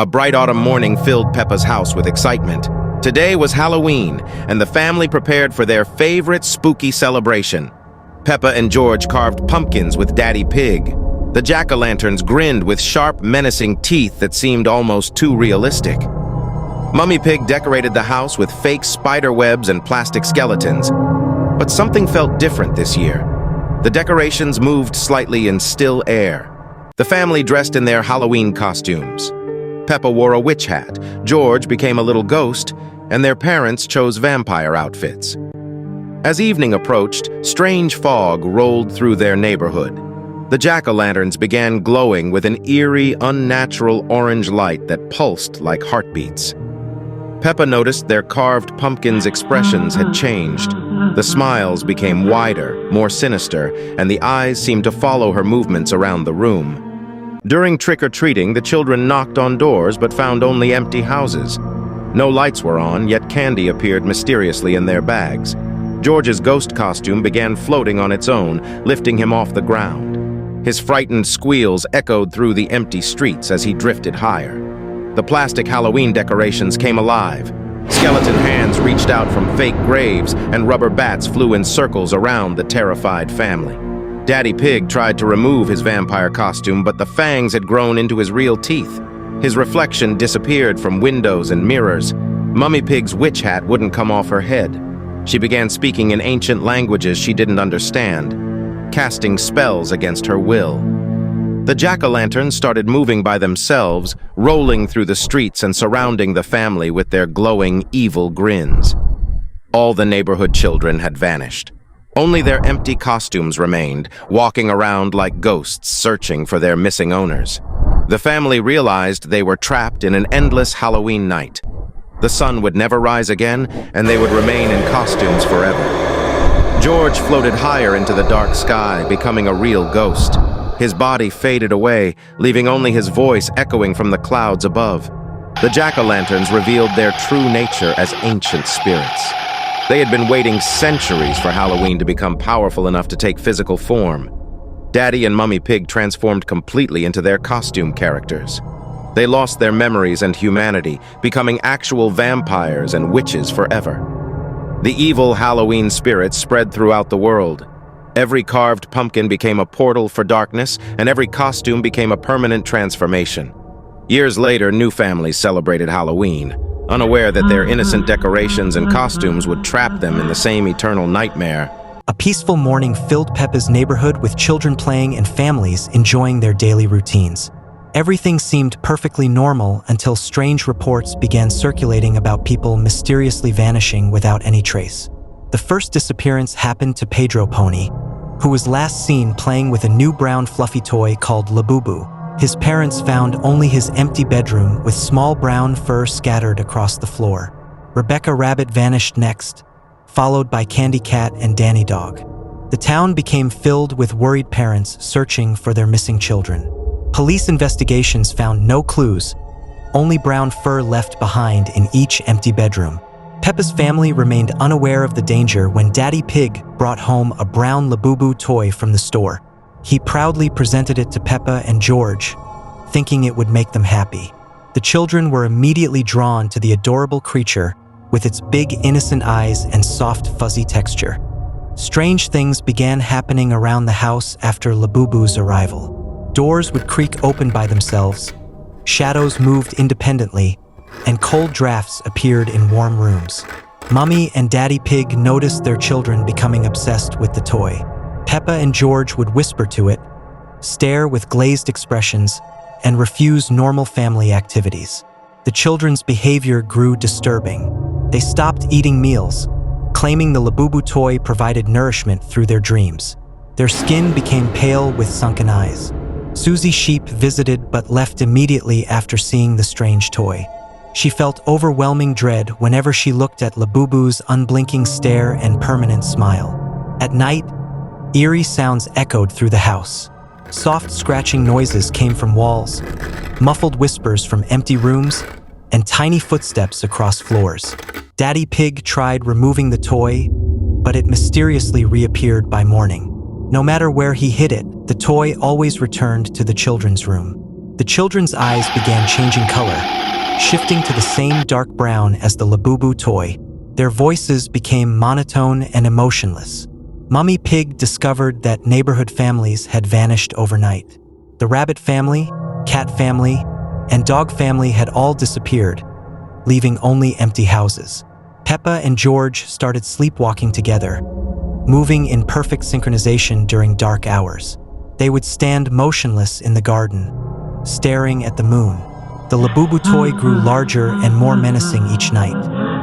A bright autumn morning filled Peppa's house with excitement. Today was Halloween, and the family prepared for their favorite spooky celebration. Peppa and George carved pumpkins with Daddy Pig. The jack-o'-lanterns grinned with sharp, menacing teeth that seemed almost too realistic. Mummy Pig decorated the house with fake spider webs and plastic skeletons. But something felt different this year. The decorations moved slightly in still air. The family dressed in their Halloween costumes. Peppa wore a witch hat, George became a little ghost, and their parents chose vampire outfits. As evening approached, strange fog rolled through their neighborhood. The jack-o'-lanterns began glowing with an eerie, unnatural orange light that pulsed like heartbeats. Peppa noticed their carved pumpkins' expressions had changed. The smiles became wider, more sinister, and the eyes seemed to follow her movements around the room. During trick-or-treating, the children knocked on doors but found only empty houses. No lights were on, yet candy appeared mysteriously in their bags. George's ghost costume began floating on its own, lifting him off the ground. His frightened squeals echoed through the empty streets as he drifted higher. The plastic Halloween decorations came alive. Skeleton hands reached out from fake graves, and rubber bats flew in circles around the terrified family. Daddy Pig tried to remove his vampire costume, but the fangs had grown into his real teeth. His reflection disappeared from windows and mirrors. Mummy Pig's witch hat wouldn't come off her head. She began speaking in ancient languages she didn't understand, casting spells against her will. The jack-o'-lanterns started moving by themselves, rolling through the streets and surrounding the family with their glowing, evil grins. All the neighborhood children had vanished. Only their empty costumes remained, walking around like ghosts searching for their missing owners. The family realized they were trapped in an endless Halloween night. The sun would never rise again, and they would remain in costumes forever. George floated higher into the dark sky, becoming a real ghost. His body faded away, leaving only his voice echoing from the clouds above. The jack-o'-lanterns revealed their true nature as ancient spirits. They had been waiting centuries for Halloween to become powerful enough to take physical form. Daddy and Mummy Pig transformed completely into their costume characters. They lost their memories and humanity, becoming actual vampires and witches forever. The evil Halloween spirit spread throughout the world. Every carved pumpkin became a portal for darkness, and every costume became a permanent transformation. Years later, new families celebrated Halloween, unaware that their innocent decorations and costumes would trap them in the same eternal nightmare. A peaceful morning filled Peppa's neighborhood with children playing and families enjoying their daily routines. Everything seemed perfectly normal until strange reports began circulating about people mysteriously vanishing without any trace. The first disappearance happened to Pedro Pony, who was last seen playing with a new brown fluffy toy called Labubu. His parents found only his empty bedroom with small brown fur scattered across the floor. Rebecca Rabbit vanished next, followed by Candy Cat and Danny Dog. The town became filled with worried parents searching for their missing children. Police investigations found no clues, only brown fur left behind in each empty bedroom. Peppa's family remained unaware of the danger when Daddy Pig brought home a brown Labubu toy from the store. He proudly presented it to Peppa and George, thinking it would make them happy. The children were immediately drawn to the adorable creature with its big innocent eyes and soft fuzzy texture. Strange things began happening around the house after Labubu's arrival. Doors would creak open by themselves, shadows moved independently, and cold drafts appeared in warm rooms. Mummy and Daddy Pig noticed their children becoming obsessed with the toy. Peppa and George would whisper to it, stare with glazed expressions, and refuse normal family activities. The children's behavior grew disturbing. They stopped eating meals, claiming the Labubu toy provided nourishment through their dreams. Their skin became pale with sunken eyes. Susie Sheep visited but left immediately after seeing the strange toy. She felt overwhelming dread whenever she looked at Labubu's unblinking stare and permanent smile. At night, eerie sounds echoed through the house. Soft scratching noises came from walls, muffled whispers from empty rooms, and tiny footsteps across floors. Daddy Pig tried removing the toy, but it mysteriously reappeared by morning. No matter where he hid it, the toy always returned to the children's room. The children's eyes began changing color, shifting to the same dark brown as the Labubu toy. Their voices became monotone and emotionless. Mummy Pig discovered that neighborhood families had vanished overnight. The rabbit family, cat family, and dog family had all disappeared, leaving only empty houses. Peppa and George started sleepwalking together, moving in perfect synchronization during dark hours. They would stand motionless in the garden, staring at the moon. The Labubu toy grew larger and more menacing each night.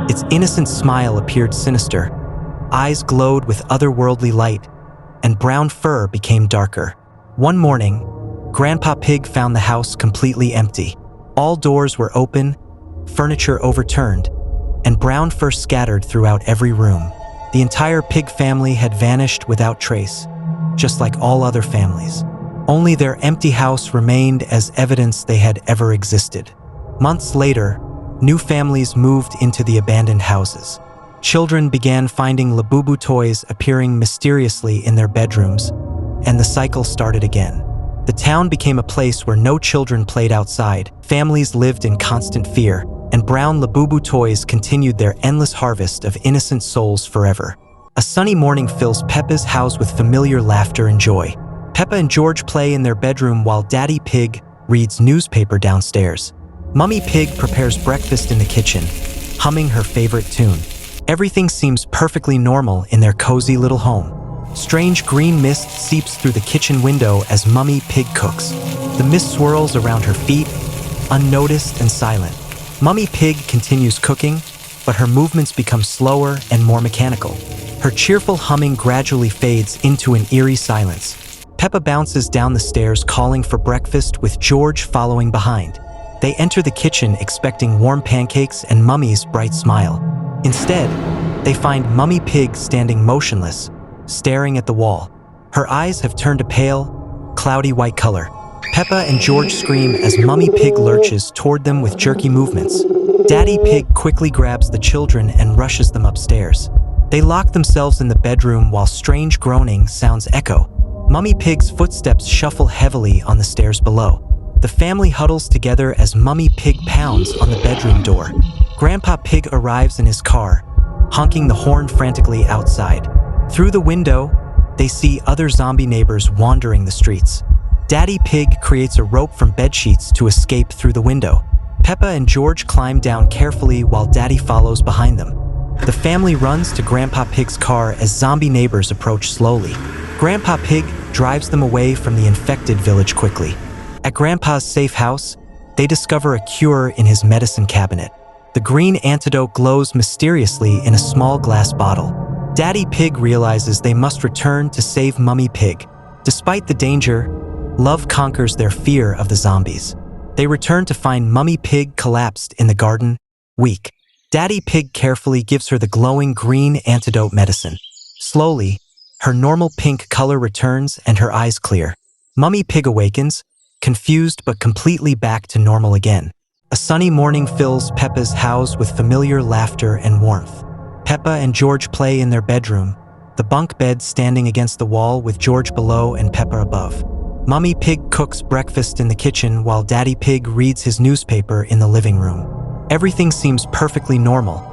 Its innocent smile appeared sinister. Eyes glowed with otherworldly light, and brown fur became darker. One morning, Grandpa Pig found the house completely empty. All doors were open, furniture overturned, and brown fur scattered throughout every room. The entire pig family had vanished without trace, just like all other families. Only their empty house remained as evidence they had ever existed. Months later, new families moved into the abandoned houses. Children began finding Labubu toys appearing mysteriously in their bedrooms, and the cycle started again. The town became a place where no children played outside, families lived in constant fear, and brown Labubu toys continued their endless harvest of innocent souls forever. A sunny morning fills Peppa's house with familiar laughter and joy. Peppa and George play in their bedroom while Daddy Pig reads newspaper downstairs. Mummy Pig prepares breakfast in the kitchen, humming her favorite tune. Everything seems perfectly normal in their cozy little home. Strange green mist seeps through the kitchen window as Mummy Pig cooks. The mist swirls around her feet, unnoticed and silent. Mummy Pig continues cooking, but her movements become slower and more mechanical. Her cheerful humming gradually fades into an eerie silence. Peppa bounces down the stairs calling for breakfast with George following behind. They enter the kitchen expecting warm pancakes and Mummy's bright smile. Instead, they find Mummy Pig standing motionless, staring at the wall. Her eyes have turned a pale, cloudy white color. Peppa and George scream as Mummy Pig lurches toward them with jerky movements. Daddy Pig quickly grabs the children and rushes them upstairs. They lock themselves in the bedroom while strange groaning sounds echo. Mummy Pig's footsteps shuffle heavily on the stairs below. The family huddles together as Mummy Pig pounds on the bedroom door. Grandpa Pig arrives in his car, honking the horn frantically outside. Through the window, they see other zombie neighbors wandering the streets. Daddy Pig creates a rope from bedsheets to escape through the window. Peppa and George climb down carefully while Daddy follows behind them. The family runs to Grandpa Pig's car as zombie neighbors approach slowly. Grandpa Pig drives them away from the infected village quickly. At Grandpa's safe house, they discover a cure in his medicine cabinet. The green antidote glows mysteriously in a small glass bottle. Daddy Pig realizes they must return to save Mummy Pig. Despite the danger, love conquers their fear of the zombies. They return to find Mummy Pig collapsed in the garden, weak. Daddy Pig carefully gives her the glowing green antidote medicine. Slowly, her normal pink color returns and her eyes clear. Mummy Pig awakens, confused but completely back to normal again. A sunny morning fills Peppa's house with familiar laughter and warmth. Peppa and George play in their bedroom, the bunk bed standing against the wall with George below and Peppa above. Mummy Pig cooks breakfast in the kitchen while Daddy Pig reads his newspaper in the living room. Everything seems perfectly normal,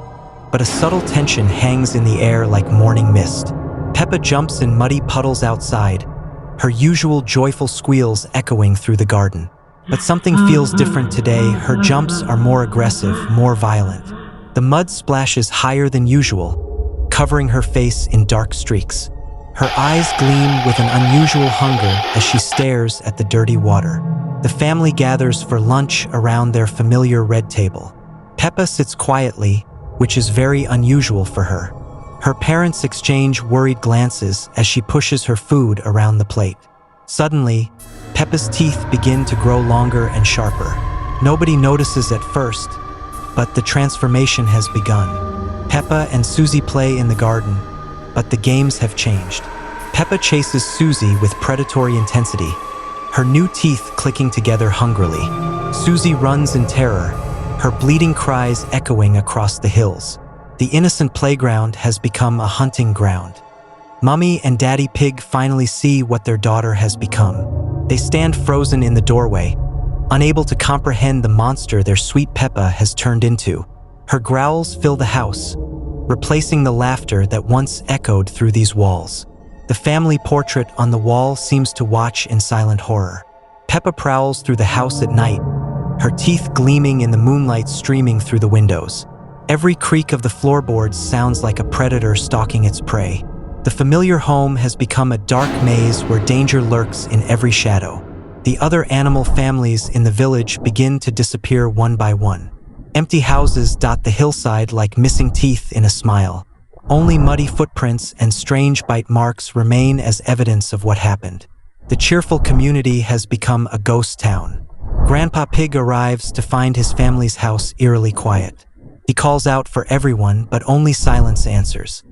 but a subtle tension hangs in the air like morning mist. Peppa jumps in muddy puddles outside, her usual joyful squeals echoing through the garden. But something feels different today. Her jumps are more aggressive, more violent. The mud splashes higher than usual, covering her face in dark streaks. Her eyes gleam with an unusual hunger as she stares at the dirty water. The family gathers for lunch around their familiar red table. Peppa sits quietly, which is very unusual for her. Her parents exchange worried glances as she pushes her food around the plate. Suddenly, Peppa's teeth begin to grow longer and sharper. Nobody notices at first, but the transformation has begun. Peppa and Susie play in the garden, but the games have changed. Peppa chases Susie with predatory intensity, her new teeth clicking together hungrily. Susie runs in terror, her bleating cries echoing across the hills. The innocent playground has become a hunting ground. Mummy and Daddy Pig finally see what their daughter has become. They stand frozen in the doorway, unable to comprehend the monster their sweet Peppa has turned into. Her growls fill the house, replacing the laughter that once echoed through these walls. The family portrait on the wall seems to watch in silent horror. Peppa prowls through the house at night, her teeth gleaming in the moonlight streaming through the windows. Every creak of the floorboards sounds like a predator stalking its prey. The familiar home has become a dark maze where danger lurks in every shadow. The other animal families in the village begin to disappear one by one. Empty houses dot the hillside like missing teeth in a smile. Only muddy footprints and strange bite marks remain as evidence of what happened. The cheerful community has become a ghost town. Grandpa Pig arrives to find his family's house eerily quiet. He calls out for everyone, but only silence answers.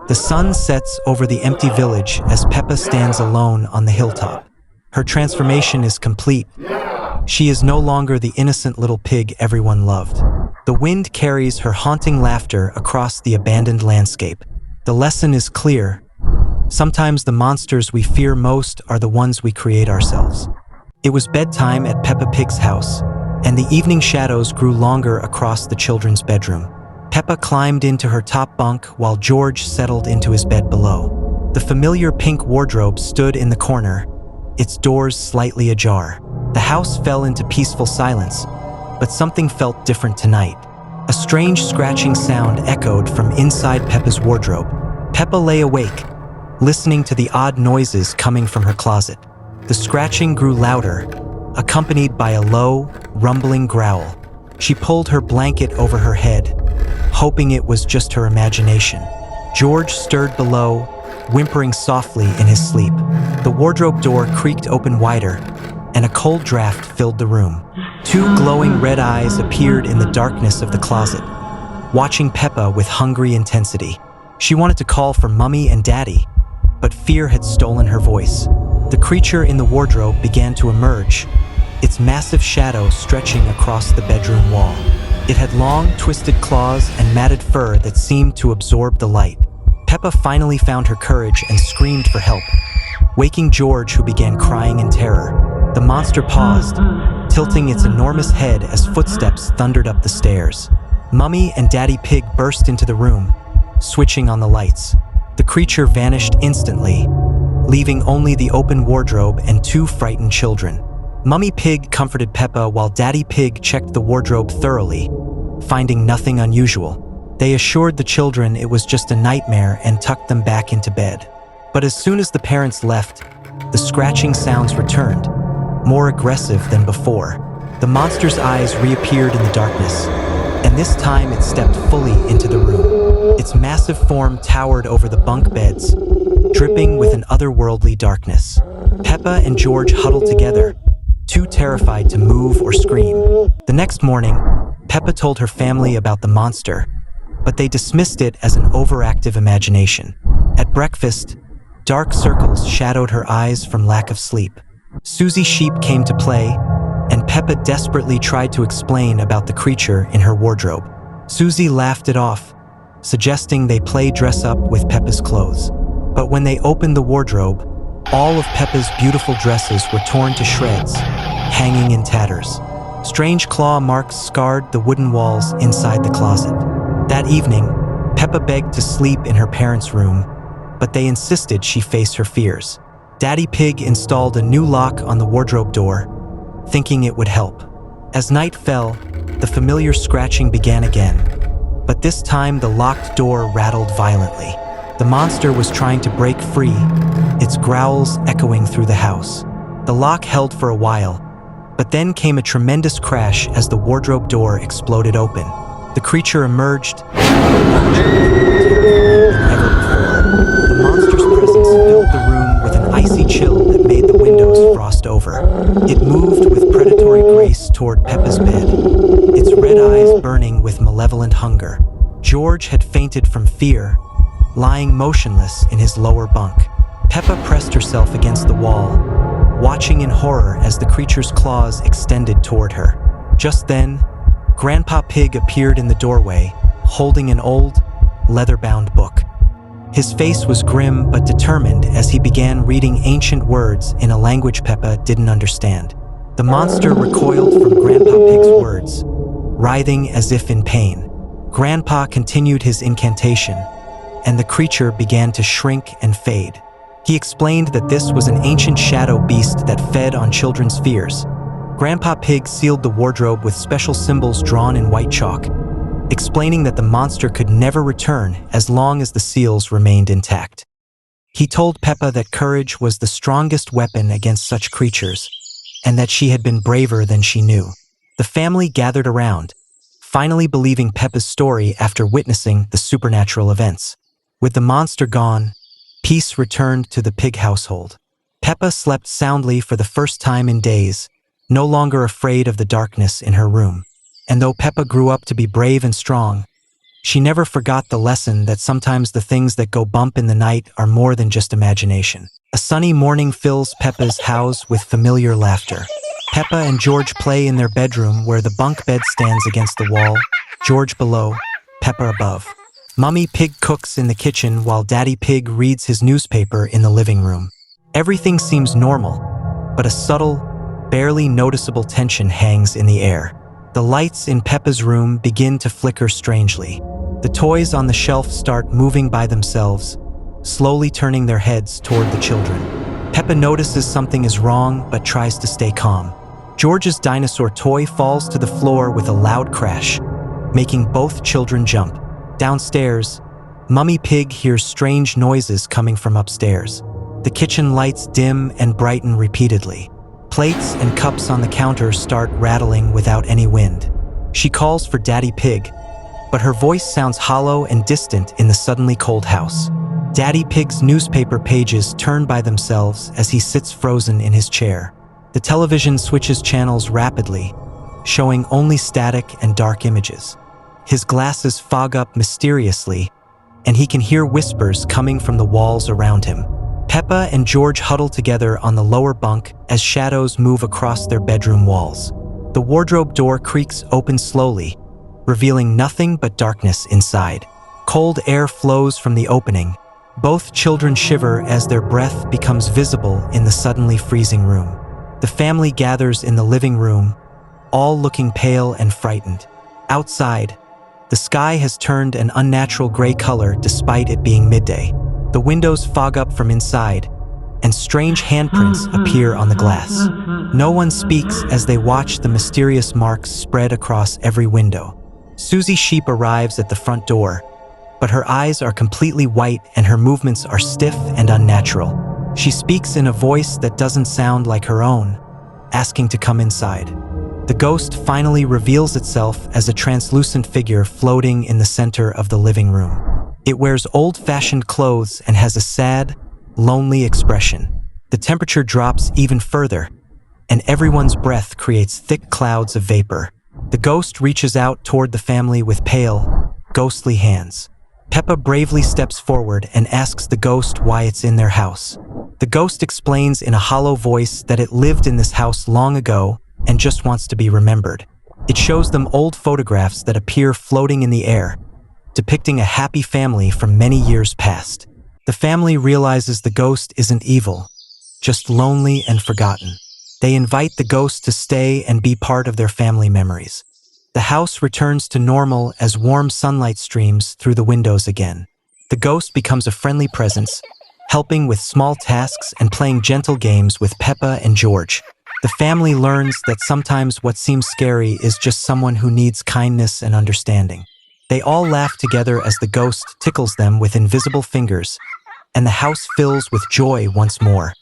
The sun sets over the empty village as Peppa stands alone on the hilltop. Her transformation is complete. She is no longer the innocent little pig everyone loved. The wind carries her haunting laughter across the abandoned landscape. The lesson is clear. Sometimes the monsters we fear most are the ones we create ourselves. It was bedtime at Peppa Pig's house, and the evening shadows grew longer across the children's bedroom. Peppa climbed into her top bunk while George settled into his bed below. The familiar pink wardrobe stood in the corner, its doors slightly ajar. The house fell into peaceful silence, but something felt different tonight. A strange scratching sound echoed from inside Peppa's wardrobe. Peppa lay awake, listening to the odd noises coming from her closet. The scratching grew louder, accompanied by a low, rumbling growl. She pulled her blanket over her head, hoping it was just her imagination. George stirred below, whimpering softly in his sleep. The wardrobe door creaked open wider, and a cold draft filled the room. Two glowing red eyes appeared in the darkness of the closet, watching Peppa with hungry intensity. She wanted to call for Mummy and Daddy, but fear had stolen her voice. The creature in the wardrobe began to emerge, its massive shadow stretching across the bedroom wall. It had long, twisted claws and matted fur that seemed to absorb the light. Peppa finally found her courage and screamed for help, waking George, who began crying in terror. The monster paused, tilting its enormous head as footsteps thundered up the stairs. Mummy and Daddy Pig burst into the room, switching on the lights. The creature vanished instantly, leaving only the open wardrobe and two frightened children. Mummy Pig comforted Peppa while Daddy Pig checked the wardrobe thoroughly, finding nothing unusual. They assured the children it was just a nightmare and tucked them back into bed. But as soon as the parents left, the scratching sounds returned, more aggressive than before. The monster's eyes reappeared in the darkness, and this time it stepped fully into the room. Its massive form towered over the bunk beds, dripping with an otherworldly darkness. Peppa and George huddled together, too terrified to move or scream. The next morning, Peppa told her family about the monster, but they dismissed it as an overactive imagination. At breakfast, dark circles shadowed her eyes from lack of sleep. Susie Sheep came to play, and Peppa desperately tried to explain about the creature in her wardrobe. Susie laughed it off, suggesting they play dress up with Peppa's clothes. But when they opened the wardrobe, all of Peppa's beautiful dresses were torn to shreds, hanging in tatters. Strange claw marks scarred the wooden walls inside the closet. That evening, Peppa begged to sleep in her parents' room, but they insisted she face her fears. Daddy Pig installed a new lock on the wardrobe door, thinking it would help. As night fell, the familiar scratching began again, but this time the locked door rattled violently. The monster was trying to break free, its growls echoing through the house. The lock held for a while, but then came a tremendous crash as the wardrobe door exploded open. The creature emerged, terrifying than ever before. The monster's presence filled the room with an icy chill that made the windows frost over. It moved with predatory grace toward Peppa's bed, its red eyes burning with malevolent hunger. George had fainted from fear, lying motionless in his lower bunk. Peppa pressed herself against the wall, watching in horror as the creature's claws extended toward her. Just then, Grandpa Pig appeared in the doorway, holding an old, leather-bound book. His face was grim but determined as he began reading ancient words in a language Peppa didn't understand. The monster recoiled from Grandpa Pig's words, writhing as if in pain. Grandpa continued his incantation, and the creature began to shrink and fade. He explained that this was an ancient shadow beast that fed on children's fears. Grandpa Pig sealed the wardrobe with special symbols drawn in white chalk, explaining that the monster could never return as long as the seals remained intact. He told Peppa that courage was the strongest weapon against such creatures, and that she had been braver than she knew. The family gathered around, finally believing Peppa's story after witnessing the supernatural events. With the monster gone, peace returned to the pig household. Peppa slept soundly for the first time in days, no longer afraid of the darkness in her room. And though Peppa grew up to be brave and strong, she never forgot the lesson that sometimes the things that go bump in the night are more than just imagination. A sunny morning fills Peppa's house with familiar laughter. Peppa and George play in their bedroom where the bunk bed stands against the wall, George below, Peppa above. Mummy Pig cooks in the kitchen while Daddy Pig reads his newspaper in the living room. Everything seems normal, but a subtle, barely noticeable tension hangs in the air. The lights in Peppa's room begin to flicker strangely. The toys on the shelf start moving by themselves, slowly turning their heads toward the children. Peppa notices something is wrong but tries to stay calm. George's dinosaur toy falls to the floor with a loud crash, making both children jump. Downstairs, Mummy Pig hears strange noises coming from upstairs. The kitchen lights dim and brighten repeatedly. Plates and cups on the counter start rattling without any wind. She calls for Daddy Pig, but her voice sounds hollow and distant in the suddenly cold house. Daddy Pig's newspaper pages turn by themselves as he sits frozen in his chair. The television switches channels rapidly, showing only static and dark images. His glasses fog up mysteriously, and he can hear whispers coming from the walls around him. Peppa and George huddle together on the lower bunk as shadows move across their bedroom walls. The wardrobe door creaks open slowly, revealing nothing but darkness inside. Cold air flows from the opening. Both children shiver as their breath becomes visible in the suddenly freezing room. The family gathers in the living room, all looking pale and frightened. Outside, the sky has turned an unnatural gray color despite it being midday. The windows fog up from inside, and strange handprints appear on the glass. No one speaks as they watch the mysterious marks spread across every window. Susie Sheep arrives at the front door, but her eyes are completely white and her movements are stiff and unnatural. She speaks in a voice that doesn't sound like her own, asking to come inside. The ghost finally reveals itself as a translucent figure floating in the center of the living room. It wears old-fashioned clothes and has a sad, lonely expression. The temperature drops even further, and everyone's breath creates thick clouds of vapor. The ghost reaches out toward the family with pale, ghostly hands. Peppa bravely steps forward and asks the ghost why it's in their house. The ghost explains in a hollow voice that it lived in this house long ago and just wants to be remembered. It shows them old photographs that appear floating in the air, depicting a happy family from many years past. The family realizes the ghost isn't evil, just lonely and forgotten. They invite the ghost to stay and be part of their family memories. The house returns to normal as warm sunlight streams through the windows again. The ghost becomes a friendly presence, helping with small tasks and playing gentle games with Peppa and George. The family learns that sometimes what seems scary is just someone who needs kindness and understanding. They all laugh together as the ghost tickles them with invisible fingers, and the house fills with joy once more.